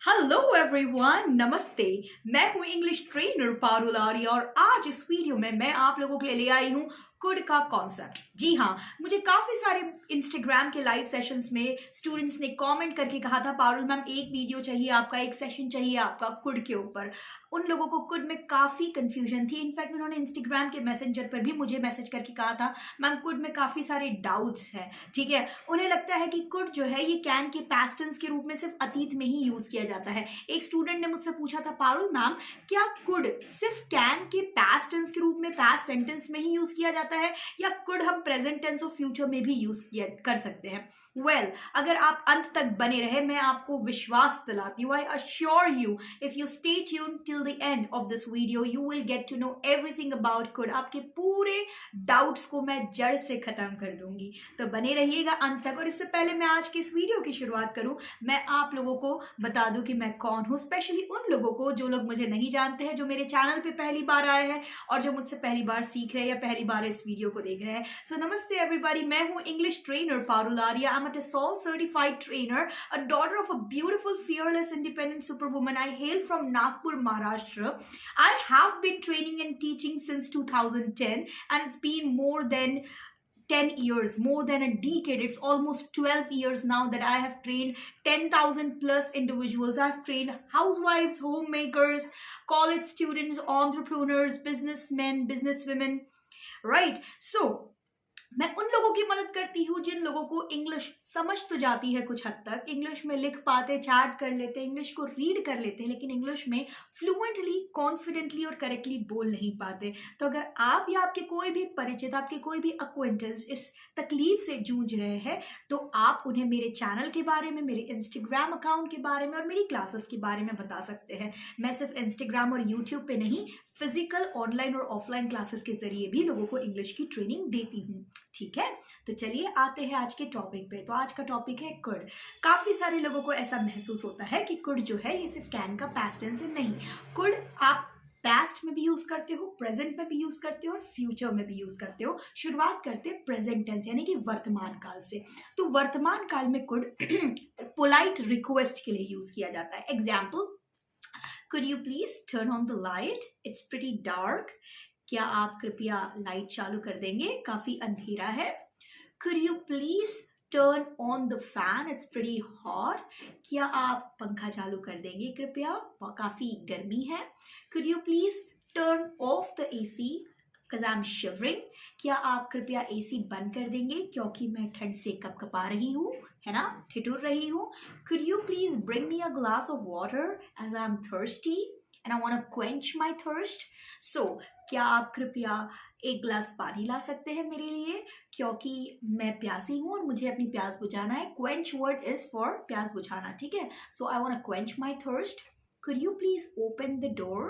Hello everyone, नमस्ते। मैं हूं इंग्लिश ट्रेनर पारुल आर्य और आज इस वीडियो में मैं आप लोगों के लिए ले आई हूं कुड का कॉन्सेप्ट। जी हाँ, मुझे काफ़ी सारे इंस्टाग्राम के लाइव सेशंस में स्टूडेंट्स ने कमेंट करके कहा था पारुल मैम एक वीडियो चाहिए आपका, एक सेशन चाहिए आपका कुड के ऊपर। उन लोगों को कुड में काफ़ी कंफ्यूजन थी। इनफैक्ट उन्होंने इंस्टाग्राम के मैसेंजर पर भी मुझे मैसेज करके कहा था मैम कुड में काफ़ी सारे डाउट्स हैं। ठीक है, उन्हें लगता है कि कुड जो है ये कैन के पास्ट टेंस के रूप में सिर्फ अतीत में ही यूज़ किया जाता है। एक स्टूडेंट ने मुझसे पूछा था पारुल मैम क्या कुड सिर्फ कैन के पास्ट टेंस के रूप में पास्ट सेंटेंस में ही यूज़ किया जाता है या कुड हम प्रेजेंट टेंस और फ्यूचर में भी यूज कर सकते हैं। अगर आप अंत तक बने रहे मैं आपको विश्वास दिलाती हूँ, I assure you if you stay tuned till the end of this video you will get to know everything about could. आपके पूरे डाउट्स को मैं जड़ से खत्म कर दूंगी, तो बने रहिएगा अंत तक। और इससे पहले मैं आज की इस वीडियो की शुरुआत करूं, मैं आप लोगों को बता दूं कि मैं कौन हूं, स्पेशली उन लोगों को जो लोग मुझे नहीं जानते हैं, जो मेरे चैनल पे पहली बार आए हैं और जो मुझसे पहली बार सीख रहे हैं या पहली बार इस वीडियो को देख रहे हैं। सो नमस्ते एवरीबॉडी, मैं हूं English trainer Parul Arya. I am a TESOL certified trainer, a daughter of a beautiful, fearless, independent superwoman. I hail from Nagpur, Maharashtra. I have been training and teaching since 2010 and it's been more than 10 years, more than a decade. It's almost 12 years now that I have trained 10,000 plus individuals. I've trained housewives, homemakers, college students, entrepreneurs, businessmen, businesswomen. Right? So, मैं उन लोगों की मदद करती हूँ जिन लोगों को English समझ तो जाती है कुछ हद तक, इंग्लिश में लिख पाते, चैट कर लेते, इंग्लिश को रीड कर लेते हैं, लेकिन इंग्लिश में फ्लुएंटली, कॉन्फिडेंटली और करेक्टली बोल नहीं पाते। तो अगर आप या आपके कोई भी परिचित, आपके कोई भी अक्वेंटेंस इस तकलीफ से जूझ रहे हैं तो आप उन्हें मेरे चैनल के बारे में, मेरे इंस्टाग्राम अकाउंट के बारे में और मेरी क्लासेस के बारे में बता सकते हैं। मैं सिर्फ इंस्टाग्राम और यूट्यूब पे नहीं, फिजिकल ऑनलाइन और ऑफलाइन क्लासेस के जरिए भी लोगों को इंग्लिश की ट्रेनिंग देती हूँ। ठीक है, तो चलिए आते हैं आज के टॉपिक पे। तो आज का टॉपिक है कुड। काफी सारे लोगों को ऐसा महसूस होता है कि कुड जो है ये सिर्फ कैन का पास्ट टेंस है। नहीं, कुड आप पास्ट में भी यूज करते हो, प्रेजेंट में भी यूज करते हो और फ्यूचर में भी यूज करते हो। शुरुआत करते हैं प्रेजेंट टेंस यानी कि वर्तमान काल से। तो वर्तमान काल में कुड पोलाइट रिक्वेस्ट के लिए यूज किया जाता है। Example, could you please turn on the light? It's pretty dark. क्या आप कृपया लाइट चालू कर देंगे? काफी अंधेरा है। Could you please turn on the fan? It's pretty hot. क्या आप पंखा चालू कर देंगे कृपया? काफी गर्मी है। Could you please turn off the AC? Because I'm shivering. क्या आप कृपया AC बंद कर देंगे क्योंकि मैं ठंड से कपकपा रही हूँ, है ना, ठिठुर रही हूँ। Could you please bring me a glass of water as I'm thirsty and I want to quench my thirst? So, क्या आप कृपया एक ग्लास पानी ला सकते हैं मेरे लिए क्योंकि मैं प्यासी हूँ और मुझे अपनी प्यास बुझाना है। Quench word is for प्यास बुझाना, ठीक है। So, I want to quench my thirst. Could you please open the door?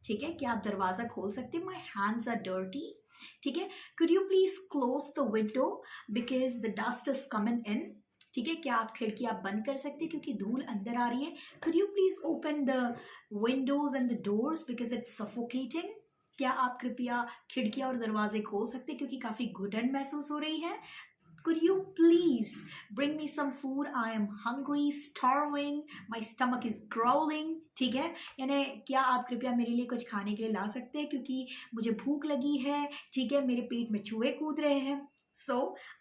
ठीक है, क्या आप दरवाजा खोल सकते हैं? My hands are dirty. ठीक है। Could you please close the window because the dust is coming in? ठीक है, क्या आप खिड़की आप बंद कर सकते हैं क्योंकि धूल अंदर आ रही है? Could you please open the windows and the doors because it's suffocating? क्या आप कृपया खिड़कियां और दरवाजे खोल सकते हैं क्योंकि काफी घुटन महसूस हो रही है? Could you please bring me some food? I am hungry, starving, my stomach is growling. ठीक है, यानी क्या आप कृपया मेरे लिए कुछ खाने के लिए ला सकते हैं क्योंकि मुझे भूख लगी है, ठीक है, मेरे पेट में चूहे कूद रहे हैं। So,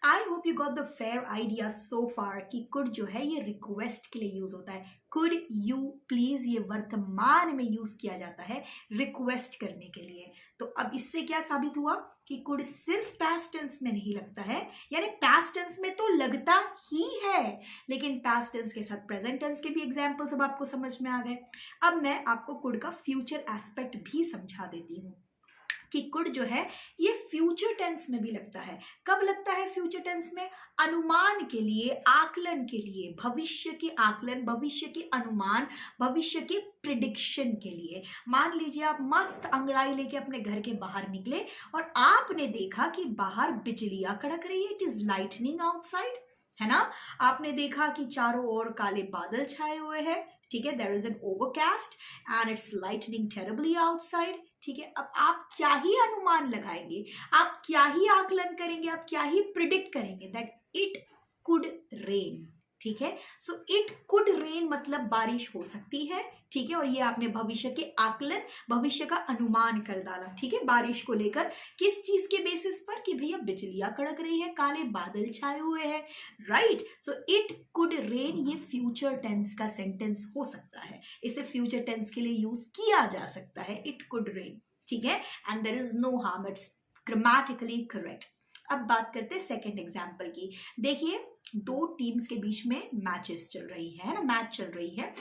I hope you got the fair idea so far कि could जो है ये रिक्वेस्ट के लिए यूज होता है। Could you please ये वर्तमान में यूज किया जाता है रिक्वेस्ट करने के लिए। तो अब इससे क्या साबित हुआ कि could सिर्फ पास्ट टेंस में नहीं लगता है, यानी पास्ट टेंस में तो लगता ही है, लेकिन पास्ट टेंस के साथ प्रेजेंट टेंस के भी एग्जाम्पल्स अब आपको समझ में आ गए। अब मैं आपको कुड का फ्यूचर एस्पेक्ट भी समझा देती हूँ कि कुड जो है ये फ्यूचर टेंस में भी लगता है। कब लगता है फ्यूचर टेंस में? अनुमान के लिए, आकलन के लिए, भविष्य के आकलन, भविष्य के अनुमान, भविष्य के प्रिडिक्शन के लिए। मान लीजिए आप मस्त अंगड़ाई लेके अपने घर के बाहर निकले और आपने देखा कि बाहर बिजलियां कड़क रही है, इट इज लाइटनिंग आउटसाइड, है ना। आपने देखा कि चारों ओर काले बादल छाए हुए हैं, ठीक है, there is an overcast and it's lightning terribly outside. ठीक है, अब आप क्या ही अनुमान लगाएंगे, आप क्या ही आकलन करेंगे, आप क्या ही प्रिडिक्ट करेंगे दैट इट कुड रेन। ठीक है। सो इट कुड रेन मतलब बारिश हो सकती है, ठीक है। और ये आपने भविष्य के आकलन, भविष्य का अनुमान कर डाला, ठीक है, बारिश को लेकर। किस चीज के बेसिस पर? कि भैया बिजलियां कड़क रही है, काले बादल छाए हुए हैं, right. So it could rain ये फ्यूचर टेंस का सेंटेंस हो सकता है, इसे फ्यूचर टेंस के लिए यूज किया जा सकता है, इट कुड रेन, ठीक है। And there is no harm, it's grammatically correct. अब बात करते हैं सेकेंड एग्जाम्पल की। देखिए, दो टीम्स के बीच में मैचेस चल रही है ना, मैच चल रही है।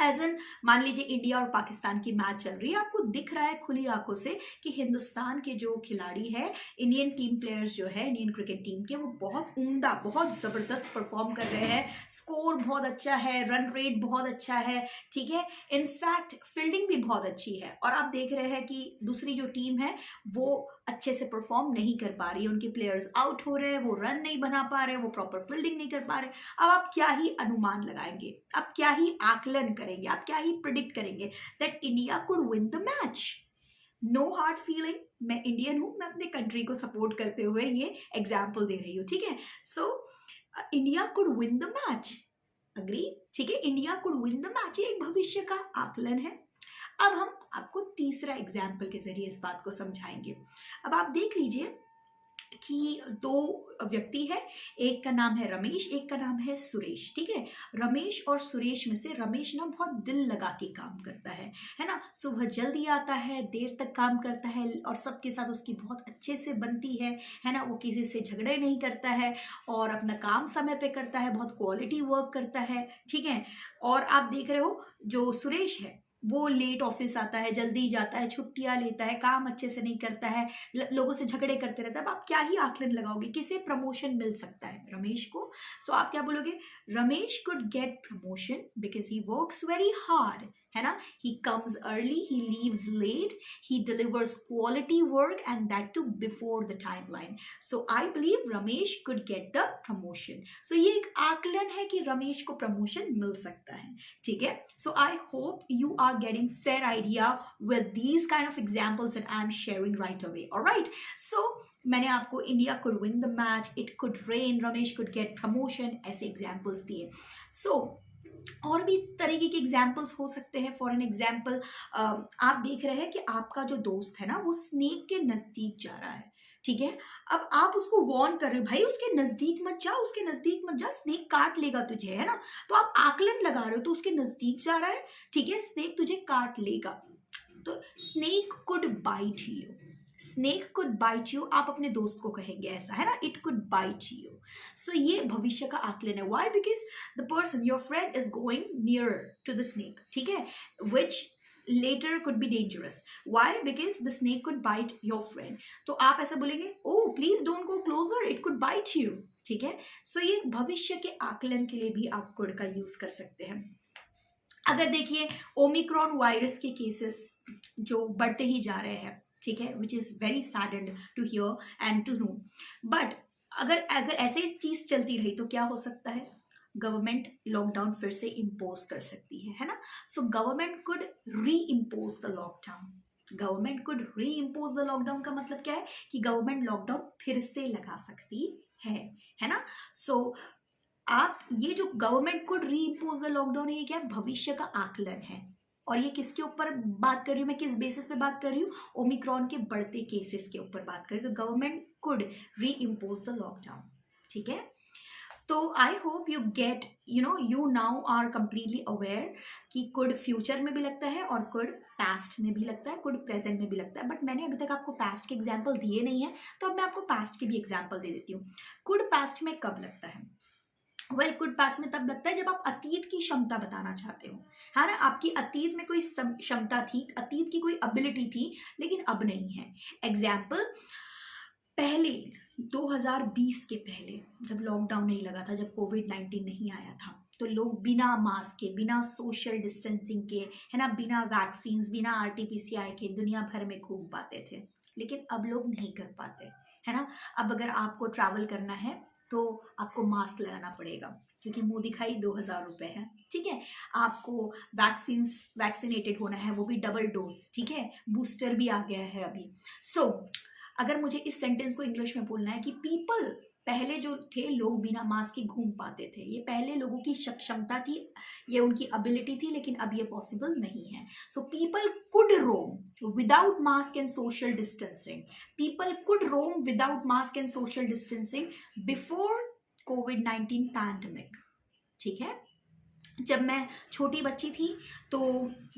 एज एन मान लीजिए इंडिया और पाकिस्तान की मैच चल रही है, आपको दिख रहा है खुली आंखों से कि हिंदुस्तान के जो खिलाड़ी है, इंडियन टीम प्लेयर्स जो है, इंडियन क्रिकेट टीम के, वो बहुत उम्दा, बहुत जबरदस्त परफॉर्म कर रहे हैं, स्कोर बहुत अच्छा है, रन रेट बहुत अच्छा है, ठीक है। इनफैक्ट फील्डिंग भी बहुत अच्छी है। और आप देख रहे हैं कि दूसरी जो टीम है वो अच्छे से परफॉर्म नहीं कर पा रही है, उनके प्लेयर्स आउट हो रहे हैं, वो रन नहीं बना पा रहे, वो प्रॉपर फील्डिंग नहीं कर पा रहे। अब आप क्या ही अनुमान लगाएंगे, आप क्या ही आकलन करेंगे, आप क्या ही प्रिडिक्ट करेंगे that India could win the match. No hard feeling, मैं इंडियन हूं, मैं अपने कंट्री को सपोर्ट करते हुए ये एग्जाम्पल दे रही हूँ, ठीक है। So India could win the match, agree, ठीक है, India could win the match, ये एक भविष्य का आकलन है। अब हम आपको तीसरा एग्जाम्पल के जरिए इस बात को समझाएंगे। अब आप देख लीजिए कि दो व्यक्ति है, एक का नाम है रमेश, एक का नाम है सुरेश, ठीक है। रमेश और सुरेश में से रमेश ना बहुत दिल लगा के काम करता है ना, सुबह जल्दी आता है, देर तक काम करता है, और सबके साथ उसकी बहुत अच्छे से बनती है ना, वो किसी से झगड़े नहीं करता है, और अपना काम समय पे करता है, बहुत क्वालिटी वर्क करता है, ठीक है। और आप देख रहे हो जो सुरेश है वो लेट ऑफिस आता है, जल्दी जाता है, छुट्टियां लेता है, काम अच्छे से नहीं करता है, लोगों से झगड़े करते रहता है। अब आप क्या ही आकलन लगाओगे, किसे प्रमोशन मिल सकता है? रमेश को। सो आप क्या बोलोगे? Ramesh could get promotion because he works very hard, है ना। He comes early, he leaves late, he delivers quality work and that too before the timeline. So I believe Ramesh could get the promotion. So ये एक आकलन है कि रमेश को promotion मिल सकता है, ठीक है। So I hope you are getting fair idea with these kind of examples that I'm sharing right away. All right. So मैंने आपको India could win the match, it could rain, Ramesh could get promotion, ऐसे examples दिए। सो और भी तरीके के examples हो सकते हैं। फॉर एन एग्जाम्पल, आप देख रहे हैं कि आपका जो दोस्त है ना वो स्नेक के नजदीक जा रहा है, ठीक है। अब आप उसको वार्न कर रहे हो, भाई उसके नजदीक मत जा, उसके नजदीक मत जा, स्नेक काट लेगा तुझे, है ना। तो आप आकलन लगा रहे हो, तो उसके नजदीक जा रहा है, ठीक है, स्नेक तुझे काट लेगा। तो snake could bite you, snake could bite you, आप अपने दोस्त को कहेंगे ऐसा, है ना, it could bite you. So ये भविष्य का आकलन है। Why? Because the person, your friend is going near to the snake, ठीक है, विच later could be dangerous. Why? Because the snake could bite your friend. तो आप ऐसा बोलेंगे, oh please don't go closer, it could bite you, ठीक है। सो ये भविष्य के आकलन के लिए भी आप कुड का यूज कर सकते हैं। अगर देखिए ओमिक्रॉन वायरस के केसेस जो बढ़ते ही जा रहे हैं, ठीक है, which is very saddened to hear and to know, but अगर ऐसे चीज चलती रही तो क्या हो सकता है? गवर्नमेंट लॉकडाउन फिर से इम्पोज कर सकती है ना। So government could re impose the lockdown. Government could re impose the lockdown का मतलब क्या है? कि गवर्नमेंट लॉकडाउन फिर से लगा सकती है ना। सो आप ये जो government could re impose the lockdown, ये क्या? भविष्य का आकलन है। और ये किसके ऊपर बात कर रही हूँ मैं, किस बेसिस पे बात कर रही हूँ? ओमिक्रॉन के बढ़ते केसेस के ऊपर बात कर रही हूँ। तो government could re impose the lockdown, ठीक है। तो I hope you get, you now are completely aware कि कुड फ्यूचर में भी लगता है और कुड पास्ट में भी लगता है, कुड प्रेजेंट में भी लगता है। बट मैंने अभी तक आपको पास्ट के एग्जाम्पल दिए नहीं है, तो अब मैं आपको पास्ट के भी एग्जाम्पल दे देती हूँ। कुड पास्ट में कब लगता है? वेल, कुड पास्ट में तब लगता है जब आप अतीत की क्षमता बताना चाहते हो, है ना। आपकी अतीत में कोई क्षमता थी, अतीत की कोई एबिलिटी थी, लेकिन अब नहीं है। एग्जाम्पल, पहले 2020 के पहले जब लॉकडाउन नहीं लगा था, जब कोविड-19 नहीं आया था, तो लोग बिना मास्क के, बिना सोशल डिस्टेंसिंग के, है ना, बिना वैक्सीन, बिना आरटीपीसीआर के दुनिया भर में घूम पाते थे। लेकिन अब लोग नहीं कर पाते, है ना। अब अगर आपको ट्रैवल करना है तो आपको मास्क लगाना पड़ेगा, क्योंकि मुंह दिखाई 2000 रुपये है, ठीक है। आपको वैक्सीनेटेड होना है, वो भी डबल डोज, ठीक है, बूस्टर भी आ गया है अभी। सो अगर मुझे इस सेंटेंस को इंग्लिश में बोलना है कि पीपल पहले जो थे लोग बिना मास्क के घूम पाते थे, ये पहले लोगों की क्षमता थी, ये उनकी एबिलिटी थी, लेकिन अब ये पॉसिबल नहीं है. So people could roam without mask and social distancing. People could roam without mask and social distancing before कोविड-19 पैंडेमिक. ठीक है. जब मैं छोटी बच्ची थी तो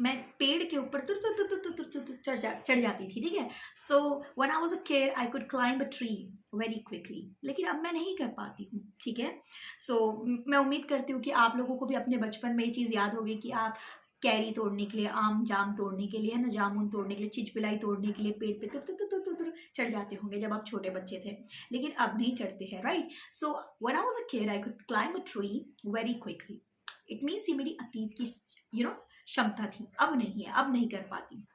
मैं पेड़ के ऊपर तुर तुर तुर तुर तुर तुर तुर चढ़ जाती थी. ठीक है. So when I was a kid I could climb a tree very quickly, लेकिन अब मैं नहीं कर पाती हूँ. ठीक है. सो मैं उम्मीद करती हूँ कि आप लोगों को भी अपने बचपन में ये चीज़ याद होगी कि आप कैरी तोड़ने के लिए, आम जाम तोड़ने के लिए, है ना, जामुन तोड़ने के लिए, चिचपिलाई तोड़ने के लिए पेड़ पे तुर तुर तुर तुर तुर चढ़ जाते होंगे जब आप छोटे बच्चे थे, लेकिन अब नहीं चढ़ते हैं. Right. So when I was a kid I could climb a tree very quickly. It means ये मेरी अतीत की क्षमता थी, अब नहीं है, अब नहीं कर पाती.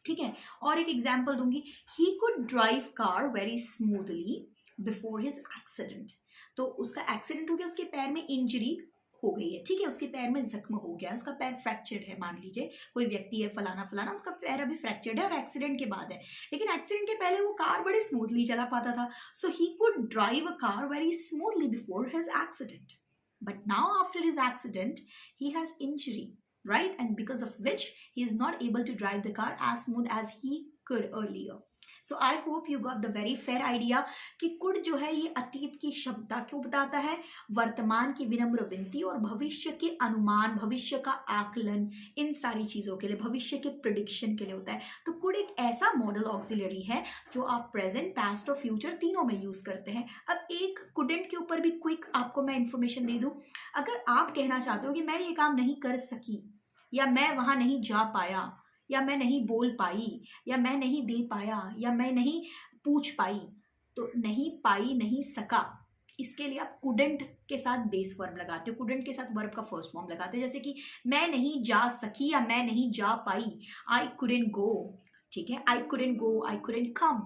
ठीक है. और एक एग्जाम्पल दूंगी. ही could drive car very smoothly before his accident. तो उसका एक्सीडेंट हो गया, उसके पैर में इंजरी हो गई है. ठीक है. उसके पैर में जख्म हो गया है, उसका पैर फ्रैक्चर्ड है. मान लीजिए कोई व्यक्ति है फलाना फलाना, उसका पैर अभी फ्रैक्चर्ड है और एक्सीडेंट के बाद है, लेकिन एक्सीडेंट के पहले वो कार बड़े स्मूथली चला पाता था. So he could drive a car very smoothly before his accident. But now after his accident, he has injury, right? And because of which he is not able to drive the car as smooth as he could earlier. So I hope you got the very fair idea कि could जो है ये अतीत की क्षमता क्यों बताता है, वर्तमान की विनम्र विनती और भविष्य के अनुमान, भविष्य का आकलन, इन सारी चीज़ों के लिए, भविष्य के प्रिडिक्शन के लिए होता है. तो कुड एक ऐसा मॉडल ऑक्सिलरी है जो आप प्रेजेंट, पास्ट और फ्यूचर तीनों में यूज करते हैं. अब एक कुडेंट के ऊपर भी क्विक आपको मैं इन्फॉर्मेशन दे दूं. अगर आप कहना चाहते हो कि मैं ये काम नहीं कर सकी, या मैं वहां नहीं जा पाया, या मैं नहीं बोल पाई, या मैं नहीं दे पाया, या मैं नहीं पूछ पाई, तो नहीं पाई, नहीं सका, इसके लिए आप कुडेंट के साथ बेस वर्ब लगाते हो, कुडेंट के साथ वर्ब का फर्स्ट फॉर्म लगाते हो. जैसे कि मैं नहीं जा सकी या मैं नहीं जा पाई, आई कुडेंट गो. ठीक है. I couldn't go, I couldn't कम.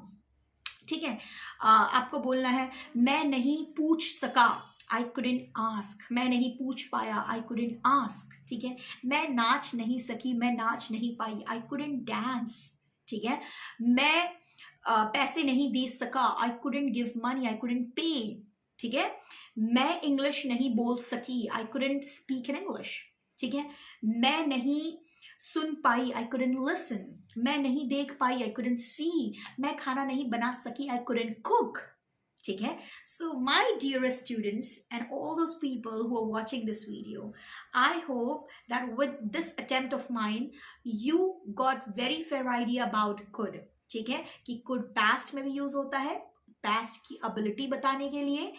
ठीक है. आपको बोलना है मैं नहीं पूछ सका, I couldn't ask. मैं नहीं पूछ पाया, I couldn't ask. ठीक है. मैं नाच नहीं सकी, मैं नाच नहीं पाई, I couldn't dance. ठीक है. मैं पैसे नहीं दे सका, I couldn't give money, I couldn't pay. ठीक है. मैं इंग्लिश नहीं बोल सकी, I couldn't speak in English. ठीक है. मैं नहीं सुन पाई, I couldn't listen. मैं नहीं देख पाई, I couldn't see. मैं खाना नहीं बना सकी, I couldn't cook. ठीक है. So my dearest students and all those people who are watching this video, I hope that with this attempt of mine, you got very fair idea about could. ठीक है. कि could past में भी use होता है, past की ability बताने के लिए,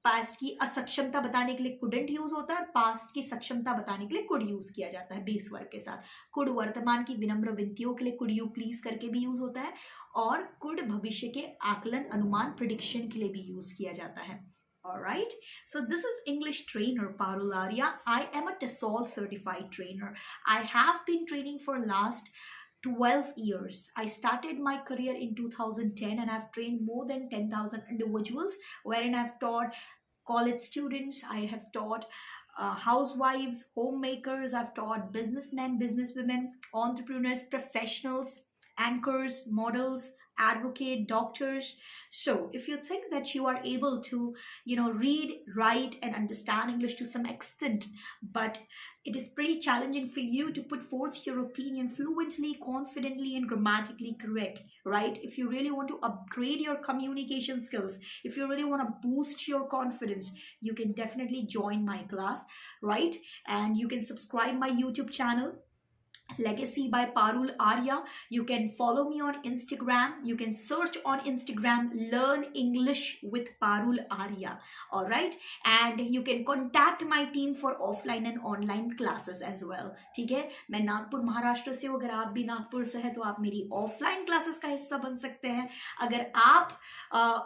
पास्ट की असक्षमता बताने के लिए कुडंट यूज होता है, और पास्ट की सक्षमता बताने के लिए कुड यूज किया जाता है बेस वर्ब के साथ. कुड वर्तमान की विनम्र विनतियों के लिए कुड यू प्लीज करके भी यूज होता है, और कुड भविष्य के आकलन, अनुमान, प्रिडिक्शन के लिए भी यूज किया जाता है. Alright, so this is English trainer Parul Arya. I am a TESOL certified trainer. I have been training for last 12 years. I started my career in 2010 and I've trained more than 10,000 individuals, wherein I've taught college students, I have taught housewives, homemakers, I've taught businessmen, businesswomen, entrepreneurs, professionals, anchors, models, advocate, doctors. So if you think that you are able to read, write and understand English to some extent, but it is pretty challenging for you to put forth your opinion fluently, confidently and grammatically correct, right? If you really want to upgrade your communication skills, if you really want to boost your confidence, you can definitely join my class, right? And you can subscribe my YouTube channel, Legacy by Parul Arya. You can follow me on Instagram. You can search on Instagram, Learn English with Parul Arya. All right. And you can contact my team for offline and online classes as well. ठीक है. मैं नागपुर महाराष्ट्र से हूँ. अगर आप भी नागपुर से हैं तो आप मेरी ऑफलाइन क्लासेस का हिस्सा बन सकते हैं. अगर आप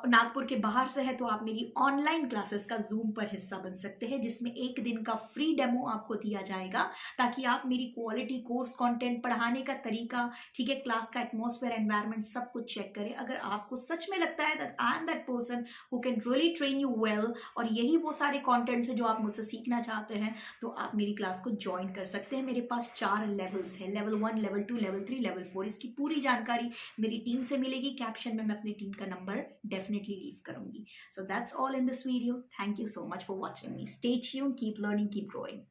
नागपुर के बाहर से हैं तो आप मेरी ऑनलाइन क्लासेस का जूम पर हिस्सा बन सकते हैं, जिसमें एक दिन का फ्री डेमो आपको दिया जाएगा ताकि आप मेरी क्वालिटी कोर्स नोट्स, कंटेंट, पढ़ाने का तरीका, ठीक है, क्लास का एटमॉस्फेयर, एनवायरनमेंट, सब कुछ चेक करें। अगर आपको सच में लगता है that I am that person who can really train you well और यही वो सारे कॉन्टेंट्स हैं जो आप मुझसे सीखना चाहते हैं, तो आप मेरी क्लास को ज्वाइन कर सकते हैं। मेरे पास 4 लेवल्स हैं, लेवल 1, लेवल 2, लेवल 3, लेवल 4। इसकी पूरी जानकारी मेरी टीम से मिलेगी। कैप्शन में मैं अपनी टीम का नंबर डेफिनेटली लीव करूंगी। So that's all in this video. Thank you so much for watching me. Stay tuned, keep learning, keep growing.